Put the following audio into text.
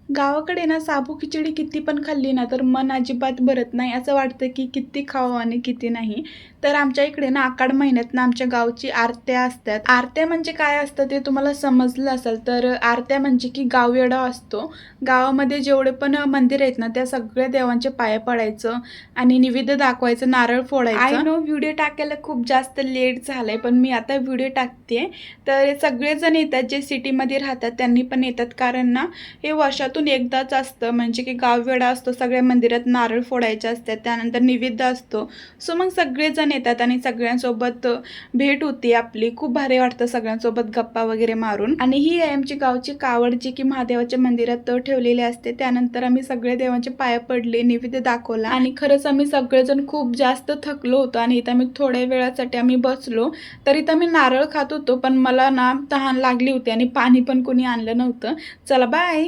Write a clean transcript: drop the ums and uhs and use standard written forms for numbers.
गावाकडे ना साबू खिचडी किती पण खाल्ली ना तर मन अजिबात भरत नाही. असं वाटतं की किती खावं आणि किती नाही. तर आमच्या इकडे ना आषाढ महिन्यात ना आमच्या गावची आरत्या असतात. आरत्या म्हणजे काय असतं ते तुम्हाला समजलं असेल. तर आरत्या म्हणजे की गाववेढा असतो. गावामध्ये जेवढे पण मंदिर आहेत ना त्या सगळ्या देवांचे पाया पडायचं आणि निवेद्य दाखवायचं, नारळ फोडायचं. आय नो व्हिडिओ टाकायला खूप जास्त लेट झालंय, पण मी आता व्हिडिओ टाकते. तर सगळेजण येतात, जे सिटीमध्ये राहतात त्यांनी पण येतात, कारण ना हे वर्षातून एकदाच असतं. म्हणजे की गाववेढा असतो, सगळ्या मंदिरात नारळ फोडायचे असतात, त्यानंतर निवेद्य असतो. सो मग सगळेजण येतात आणि सगळ्यांसोबत भेट होती आपली. खूप भारी वाटतं सगळ्यांसोबत गप्पा वगैरे मारून. आणि ही आहे आमची गावची कावड, जी की महादेवाच्या मंदिरात ठेवलेली असते. त्यानंतर आम्ही सगळे देवांचे पाया पडले, निवेद्य दाखवला आणि खरंच आम्ही सगळेजण खूप जास्त थकलो होतो आणि इथं आम्ही थोड्या वेळासाठी आम्ही बसलो. तर इथं मी नारळ खात होतो, पण मला ना तहान लागली होती आणि पाणी पण कोणी आणलं नव्हतं. चला बाय.